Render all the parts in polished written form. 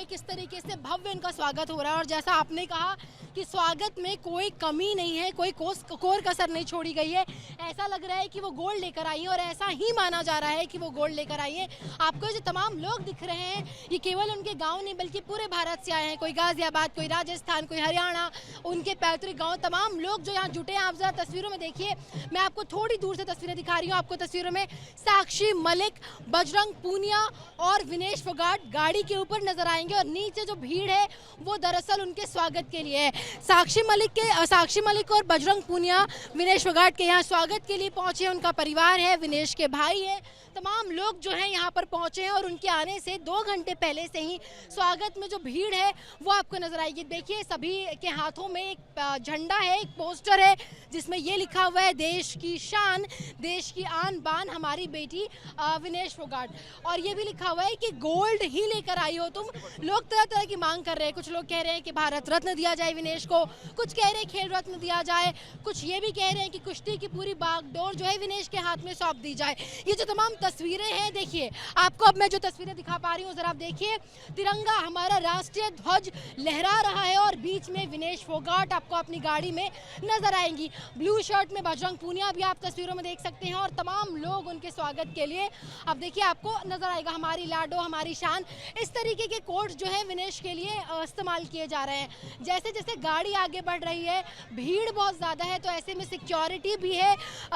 किस तरीके से भव्य उनका स्वागत हो रहा है। और जैसा आपने कहा कि स्वागत में कोई कमी नहीं है, कोई कोर कसर नहीं छोड़ी गई है। ऐसा लग रहा है कि वो गोल्ड लेकर आई है और ऐसा ही माना जा रहा है कि वो गोल्ड लेकर आई है। आपको जो तमाम लोग दिख रहे हैं ये केवल उनके गांव नहीं बल्कि पूरे भारत से आए हैं। कोई गाजियाबाद, कोई राजस्थान, कोई हरियाणा, उनके पैतृक गाँव, तमाम लोग जो यहाँ जुटे हैं। आप जरा तस्वीरों में देखिए, मैं आपको थोड़ी दूर से तस्वीरें दिखा रही हूँ। आपको तस्वीरों में साक्षी मलिक, बजरंग पूनिया और विनेश फोगाट गाड़ी के ऊपर नजर आएंगे और नीचे जो भीड़ है वो दरअसल उनके स्वागत के लिए है। साक्षी मलिक और बजरंग पूनिया विनेश फोगाट के यहाँ स्वागत के लिए पहुंचे। उनका परिवार है, विनेश के भाई है, तमाम लोग जो हैं यहाँ पर पहुंचे हैं और उनके आने से 2 घंटे पहले से ही स्वागत में जो भीड़ है वो आपको नजर आएगी। देखिए सभी के हाथों में एक झंडा है, एक पोस्टर है जिसमें ये लिखा हुआ है देश की शान, देश की आन बान हमारी बेटी विनेश फोगाट। और ये भी लिखा हुआ है कि गोल्ड ही लेकर आई हो तुम। लोग तरह तरह की मांग कर रहे हैं। कुछ लोग कह रहे हैं कि भारत रत्न दिया जाए विनेश को, कुछ कह रहे हैं खेल रत्न दिया जाए, कुछ ये भी कह रहे हैं कि कुश्ती की पूरी बागडोर जो है विनेश के हाथ में सौंप दी जाए। ये जो तमाम तस्वीरें हैं, देखिए आपको अब मैं जो तस्वीरें दिखा पा रही हूँ जरा आप देखिए। तिरंगा, हमारा राष्ट्रीय ध्वज लहरा रहा है और बीच में विनेश फोगाट आपको अपनी गाड़ी में नजर आएंगी। ब्लू शर्ट में बजरंग पूनिया भी आप तस्वीरों में देख सकते हैं और तमाम लोग उनके स्वागत के लिए अब देखिए आपको नजर आएगा। हमारी लाडो हमारी शान, इस तरीके के कोड जो है विनेश के लिए इस्तेमाल किए जा रहे हैं। जैसे जैसे गाड़ी आगे बढ़ रही है, भीड़ बहुत ज़्यादा है, तो ऐसे में सिक्योरिटी भी है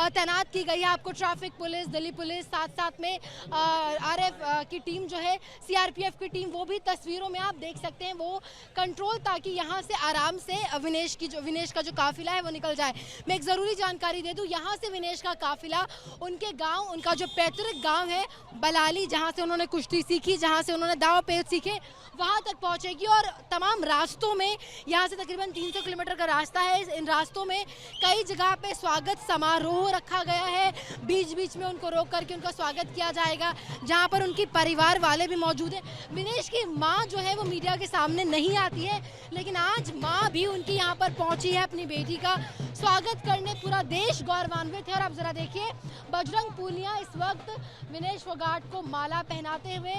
तैनात की गई है। आपको ट्रैफिक पुलिस, दिल्ली पुलिस, साथ में आरएफ की टीम जो है, सीआरपीएफ की टीम, वो भी तस्वीरों में आप देख सकते हैं वो कंट्रोल, ताकि यहाँ से आराम से विनेश का जो काफिला है वो निकल जाए। मैं एक ज़रूरी जानकारी दे दूँ, यहाँ से विनेश का काफिला उनके गाँव, उनका जो पैतृक गाँव है बलाली, जहाँ से उन्होंने कुश्ती सीखी, जहाँ से उन्होंने दाव पेच सीखे, वहाँ तक पहुँचेगी। और तमाम रास्तों में, यहाँ से तकरीबन 300 किलोमीटर का रास्ता है, इन रास्तों में कई जगह पे स्वागत समारोह रखा गया है। बीच बीच में उनको रोक करके उनका स्वागत किया जाएगा, जहाँ पर उनकी परिवार वाले भी मौजूद हैं। विनेश की माँ जो है वो मीडिया के सामने नहीं आती है, लेकिन आज माँ भी उनकी यहाँ पर पहुँची है अपनी बेटी का स्वागत करने। पूरा देश गौरवान्वित है। और आप जरा देखिए, बजरंग पूनिया इस वक्त विनेश फोगाट को माला पहनाते हुए,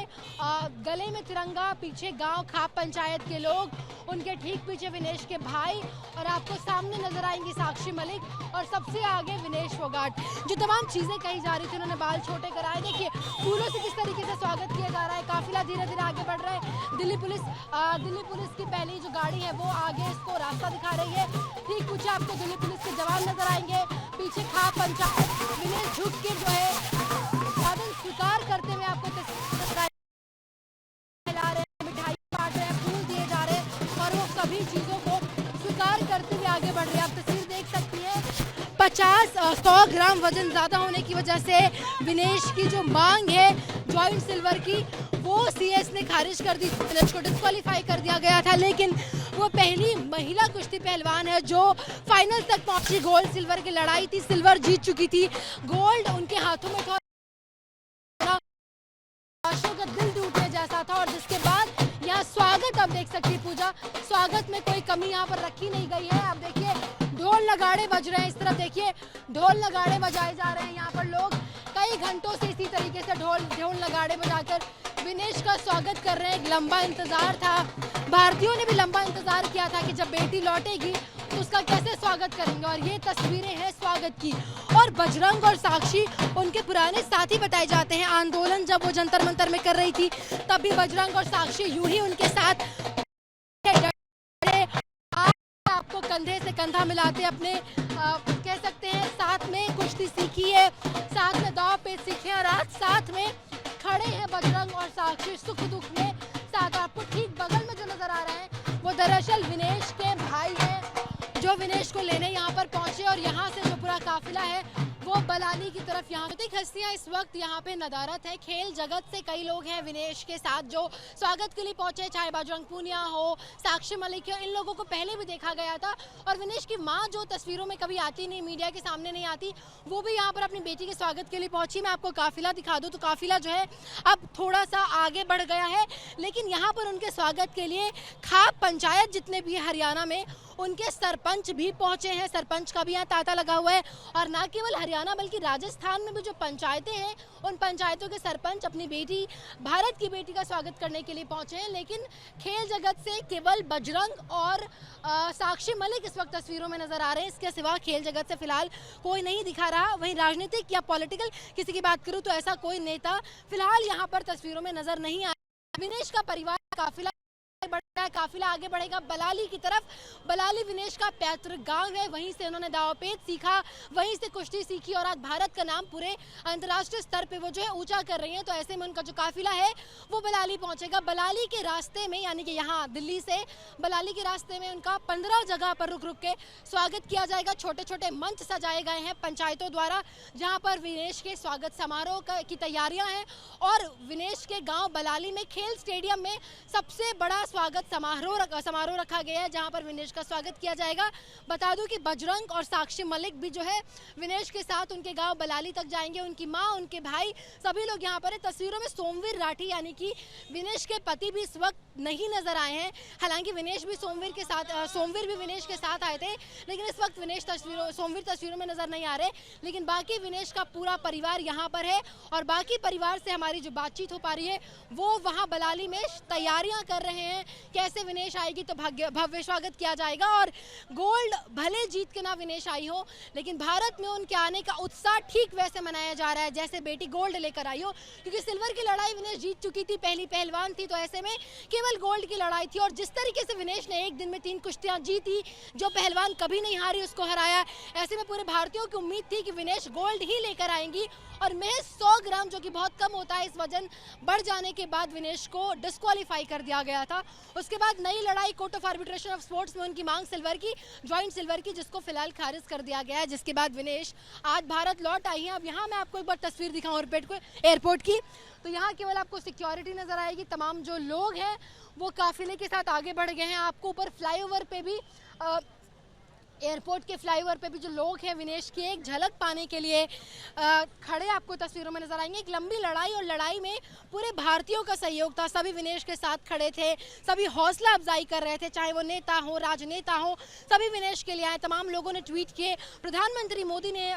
गले में तिरंगा, पीछे गांव खाप पंचायत के लोग, उनके ठीक पीछे विनेश के भाई, और आपको सामने नजर आएंगी साक्षी मलिक और सबसे आगे विनेश फोगाट। जो तमाम चीजें कही जा रही थी, उन्होंने बाल छोटे कराए। देखिए फूलों से किस तरीके से स्वागत किया जा रहा है। काफिला धीरे धीरे आगे बढ़ रहा है। दिल्ली पुलिस की पहली जो गाड़ी है वो आगे इसको रास्ता दिखा रही है। ठीक पीछे आपको दिल्ली पुलिस के जवान नजर आएंगे, पीछे खाप पंचायत, विनेश झुक के जो है साधन स्वीकार करते हुए आपको ला रहे हैं, मिठाई बांट रहे हैं, फूल दिए जा रहे हैं और वो सभी चीजों को स्वीकार करते हुए आगे बढ़ रहे हैं। आप तस्वीर देख सकती है, 50-100 ग्राम वजन ज्यादा होने की वजह से विनेश की जो मांग है जॉइंट सिल्वर की, वो सीएस ने खारिज कर दी, विनेश को डिस्क्वालीफाई कर दिया गया था। लेकिन वो पहली महिला कुश्ती पहलवान है जो फाइनल तक पहुंची। गोल्ड सिल्वर की लड़ाई थी, सिल्वर जीत चुकी थी, गोल्ड उनके हाथों में था, का दिल टूटने जैसा था। और जिसके बाद यहाँ स्वागत आप देख सकती है पूजा, स्वागत में कोई कमी यहाँ पर रखी नहीं गई है। आप देखिए ढोल नगाड़े बज रहे हैं, इस तरफ देखिए ढोल नगाड़े बजाए जा रहे हैं। यहाँ पर लोग कई घंटों से इसी तरीके से ढोल नगाड़े बजाकर विनेश का स्वागत कर रहे हैं। एक लंबा इंतजार था, भारतीयों ने भी लंबा इंतजार किया था कि जब बेटी लौटेगी तो उसका कैसे स्वागत करेंगे। और ये तस्वीरें हैं स्वागत की। और बजरंग और साक्षी उनके पुराने साथी बताए जाते हैं। आंदोलन जब वो जंतर मंतर में कर रही थी तब भी बजरंग और साक्षी यूं ही उनके साथ आपको कंधे से कंधा मिलाते अपने कह सकते हैं साथ में कुश्ती सीखी है, साथ में दाव पेच सीखे और आज साथ में खड़े हैं बजरंग और साक्षी सुख दुख में साथ। आपको ठीक बगल में जो नजर आ रहे हैं वो दरअसल विनेश के भाई हैं जो विनेश को लेने यहाँ पर पहुंचे। और यहाँ से जो पूरा काफिला है वो बलाली की तरफ यहाँ हस्तियाँ इस वक्त यहाँ पे नदारत है। खेल जगत से कई लोग हैं विनेश के साथ जो स्वागत के लिए पहुंचे, चाहे बजरंग पूनिया हो, साक्षी मलिक हो, इन लोगों को पहले भी देखा गया था। और विनेश की माँ जो तस्वीरों में कभी आती नहीं, मीडिया के सामने नहीं आती, वो भी यहाँ पर अपनी बेटी के स्वागत के लिए पहुंची। मैं आपको काफिला दिखा दूँ तो काफिला जो है अब थोड़ा सा आगे बढ़ गया है, लेकिन यहाँ पर उनके स्वागत के लिए खाप पंचायत जितने भी हरियाणा में उनके सरपंच भी पहुंचे हैं, सरपंच का भी यहाँ तांता लगा हुआ है। और ना केवल हरियाणा बल्कि राजस्थान में भी जो पंचायतें हैं उन पंचायतों के सरपंच अपनी बेटी, भारत की बेटी का स्वागत करने के लिए पहुंचे हैं। लेकिन खेल जगत से केवल बजरंग और साक्षी मलिक इस वक्त तस्वीरों में नजर आ रहे हैं। इसके सिवा खेल जगत से फिलहाल कोई नहीं दिखा रहा। वहीं राजनीतिक या पॉलिटिकल किसी की बात करूं तो ऐसा कोई नेता फिलहाल यहाँ पर तस्वीरों में नजर नहीं आया। विनेश का परिवार काफिला बढ़ा है, काफिला आगे बढ़ेगा बलाली की तरफ। बलाली विनेश का पैतृक गांव है, वहीं से उन्होंने दांवपेच सीखा, वहीं से कुश्ती सीखी और आज भारत का नाम पूरे अंतर्राष्ट्रीय स्तर पे वो जो है ऊंचा कर रही हैं। तो ऐसे में उनका जो काफिला है वो बलाली पहुंचेगा। बलाली के रास्ते में यानी कि यहाँ दिल्ली से बलाली के रास्ते में उनका 15 जगह पर रुक रुक के स्वागत किया जाएगा। छोटे छोटे मंच सजाए गए हैं पंचायतों द्वारा, जहाँ पर विनेश के स्वागत समारोह की तैयारियां हैं। और विनेश के गाँव बलाली में खेल स्टेडियम में सबसे बड़ा स्वागत समारोह रखा गया है, जहां पर विनेश का स्वागत किया जाएगा। बता दूं कि बजरंग और साक्षी मलिक भी जो है विनेश के साथ उनके गांव बलाली तक जाएंगे। उनकी मां, उनके भाई, सभी लोग यहां पर है। तस्वीरों में सोमवीर राठी यानी कि विनेश के पति भी इस वक्त नहीं नजर आए हैं। हालांकि विनेश भी सोमवीर भी विनेश के साथ आए थे, लेकिन इस वक्त विनेश सोमवीर तस्वीरों में नजर नहीं आ रहे। लेकिन बाकी विनेश का पूरा परिवार यहाँ पर है और बाकी परिवार से हमारी जो बातचीत हो पा रही है वो वहाँ बलाली में तैयारियां कर रहे हैं। कैसे विनेश आएगी तो भव्य स्वागत किया जाएगा। और गोल्ड भले जीत के ना विनेश आई हो, लेकिन भारत में उनके आने का उत्साह ठीक वैसे मनाया जा रहा है जैसे बेटी गोल्ड लेकर आई हो। क्योंकि सिल्वर की लड़ाई विनेश जीत चुकी थी, पहली पहलवान थी, तो ऐसे में केवल गोल्ड की लड़ाई थी। और जिस तरीके से विनेश ने एक दिन में 3 कुश्तियां जीती, जो पहलवान कभी नहीं हारी उसको हराया, ऐसे में पूरे भारतीयों की उम्मीद थी कि विनेश गोल्ड ही लेकर आएंगी। और महज 100 ग्राम, जो कि बहुत कम होता है, इस वजन बढ़ जाने के बाद विनेश को डिस्क्वालीफाई कर दिया गया था। उसके बाद नई लड़ाई court of arbitration of sports में उनकी मांग सिल्वर की, ज्वाइंट सिल्वर की, जिसको फिलहाल खारिज कर दिया गया है। जिसके बाद विनेश आज भारत लौट आई हैं। अब यहाँ मैं आपको एक बार तस्वीर दिखाऊं एयरपोर्ट की, तो यहाँ केवल आपको सिक्योरिटी नजर आएगी। तमाम जो लोग हैं वो काफिले के साथ आगे बढ़ गए हैं। आपको ऊपर फ्लाईओवर पे भी एयरपोर्ट के फ्लाईओवर पे भी जो लोग हैं विनेश की एक झलक पाने के लिए खड़े आपको तस्वीरों में नजर आएंगे। एक लंबी लड़ाई और लड़ाई में पूरे भारतीयों का सहयोग था, सभी विनेश के साथ खड़े थे, सभी हौसला अफजाई कर रहे थे, चाहे वो नेता हो, राजनेता हो, सभी विनेश के लिए आए। तमाम लोगों ने ट्वीट किए। प्रधानमंत्री मोदी ने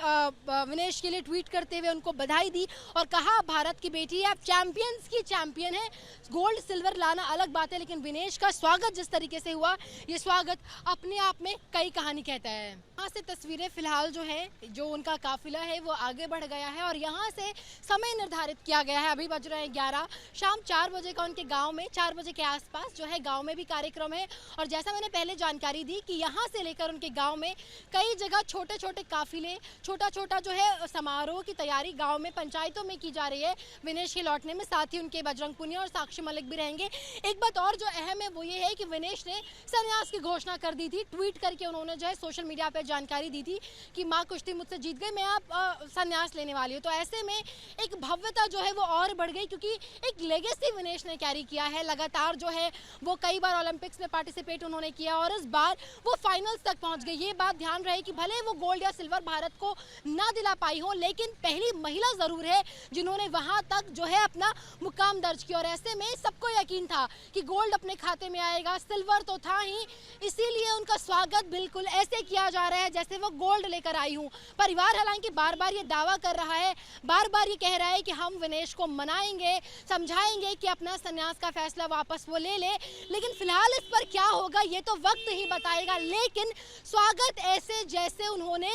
विनेश के लिए ट्वीट करते हुए उनको बधाई दी और कहा, भारत की बेटी है, आप चैंपियंस की चैंपियन है। गोल्ड सिल्वर लाना अलग बात है, लेकिन विनेश का स्वागत जिस तरीके से हुआ, ये स्वागत अपने आप में कई कहानी कहता है। यहाँ से तस्वीरें फिलहाल जो है, जो उनका काफिला है वो आगे बढ़ गया है और यहाँ से समय निर्धारित किया गया है। अभी बज रहे हैं 11, शाम 4 बजे का उनके गांव में, 4 बजे के आसपास जो है गांव में भी कार्यक्रम है। और जैसा मैंने पहले जानकारी दी कि यहाँ से लेकर उनके गांव में कई जगह छोटे छोटे काफिले, छोटा छोटा जो है समारोह की तैयारी गाँव में पंचायतों में की जा रही है विनेश के लौटने में। साथ ही उनके बजरंग पुनिया और साक्षी मलिक भी रहेंगे। एक बात और जो अहम है वो ये है कि विनेश ने संन्यास की घोषणा कर दी थी। ट्वीट करके उन्होंने जो है सोशल मीडिया पर जानकारी दी थी कि माँ कुश्ती मुझसे जीत गई, मैं आप संन्यास लेने वाली हूँ। तो ऐसे में एक भव्यता जो है वो और बढ़ गई, क्योंकि एक लेगेसी विनेश ने कैरी किया है। लगातार जो है वो कई बार ओलंपिक्स में पार्टिसिपेट उन्होंने किया और इस बार वो फाइनल्स तक पहुंच गई। ये बात ध्यान रहे कि भले वो गोल्ड या सिल्वर भारत को ना दिला पाई हो, लेकिन पहली महिला जरूर है जिन्होंने वहां तक जो है अपना मुकाम दर्ज किया। और ऐसे में सबको यकीन था कि गोल्ड अपने खाते में आएगा, सिल्वर तो था ही, इसीलिए उनका स्वागत बिल्कुल ऐसे किया जा रहा है जैसे वो गोल्ड लेकर आई हूँ। परिवार हालांकि बार बार ये दावा कर रहा है, बार बार ये कह रहा है कि हम विनेश को मनाएंगे, समझाएंगे कि अपना संन्यास का फैसला वापस वो ले ले, लेकिन फिलहाल इस पर क्या होगा ये तो वक्त ही बताएगा। लेकिन स्वागत ऐसे जैसे उन्होंने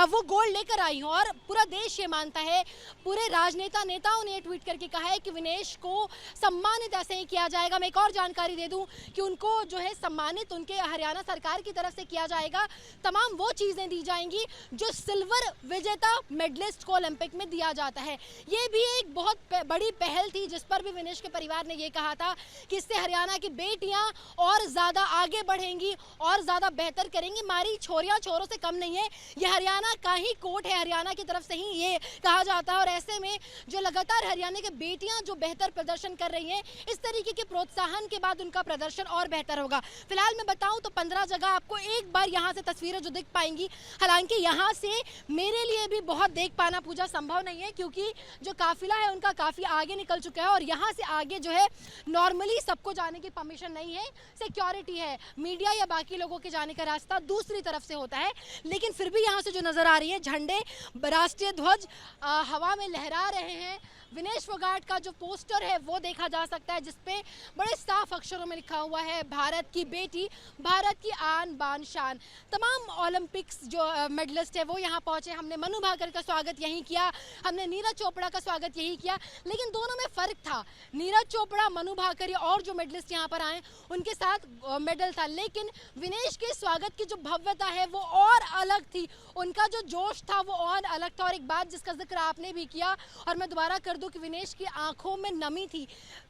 वो गोल्ड लेकर आई हो और पूरा देश ये मानता है, पूरे राजनेता नेताओं ने ट्वीट करके कहा है कि विनेश को सम्मानित ऐसे ही किया जाएगा। मैं एक और जानकारी दे दूं कि उनको जो है सम्मानित उनके हरियाणा सरकार की तरफ से किया जाएगा। तमाम वो चीजें दी जाएंगी जो सिल्वर विजेता मेडलिस्ट को ओलंपिक में दिया जाता है। ये भी एक बहुत बड़ी पहल थी जिस पर भी विनेश के परिवार ने ये कहा था कि इससे हरियाणा की बेटियां और ज्यादा आगे बढ़ेंगी और ज्यादा बेहतर करेंगी। हमारी छोरियां छोरों से कम नहीं है, ये हरियाणा का ही कोट है, हरियाणा की तरफ से ही ये कहा जाता है। और ऐसे में जो लगातार हरियाणा की बेटियां जो बेहतर प्रदर्शन कर रही हैं, इस तरीके के प्रोत्साहन के बाद उनका प्रदर्शन और बेहतर होगा। फिलहाल मैं बताऊं तो 15 जगह आपको एक बार यहाँ से तस्वीरें जो दिख पाएंगी। हालांकि यहाँ से मेरे लिए भी बहुत देख पाना पूजा संभव नहीं है, क्योंकि जो काफिला है उनका काफ़ी आगे निकल चुका है और यहाँ से आगे जो है नॉर्मली सबको जाने की परमिशन नहीं है, सिक्योरिटी है, मीडिया या बाकी लोगों के जाने का रास्ता दूसरी तरफ से होता है। लेकिन फिर भी यहाँ से जो नज़र आ रही है, झंडे, राष्ट्रीय ध्वज हवा में लहरा रहे हैं। विनेश फोगाट का जो पोस्टर है वो देखा जा सकता है, जिसपे बड़े साफ अक्षरों में लिखा हुआ है भारत की बेटी, भारत की आन बान शान। तमाम ओलंपिक्स जो मेडलिस्ट है वो यहाँ पहुंचे। हमने मनु भाकर का स्वागत यहीं किया, हमने नीरज चोपड़ा का स्वागत यहीं किया, लेकिन दोनों में फ़र्क था। नीरज चोपड़ा, मनु भाकर और जो मेडलिस्ट यहाँ पर आए उनके साथ मेडल था, लेकिन विनेश के स्वागत की जो भव्यता है वो और अलग थी, उनका जो जोश था वो और अलग था। और एक बात जिसका जिक्र आपने भी किया और मैं दोबारा कर दूं कि विनेश की आंखों में नमी थी,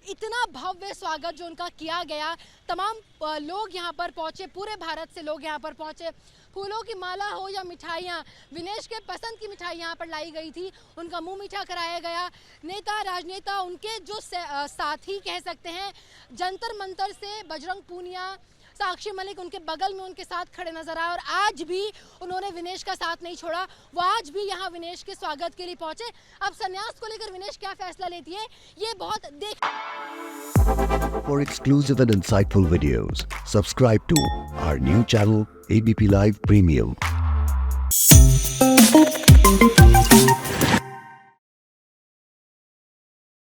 इतना भव्य स्वागत जो उनका किया गया। तमाम लोग यहाँ पर पहुंचे, पूरे भारत से लोग यहाँ पर पहुंचे। फूलों की माला हो या मिठाइयाँ, विनेश के पसंद की मिठाई यहाँ पर लाई गई थी, उनका मुंह मीठा कराया गया। नेता, राजनेता, उनके जो साथी कह सकते हैं, जंतर मंतर से बजरंग पूनिया, साक्षी मलिक उनके बगल में उनके साथ खड़े नजर आए और आज भी उन्होंने विनेश का साथ नहीं छोड़ा। वो आज भी यहाँ विनेश के स्वागत के लिए पहुंचे। अब संन्यास को लेकर विनेश क्या फैसला लेती है, ये बहुत देख। For exclusive and insightful videos, subscribe to our new channel ABP Live Premium.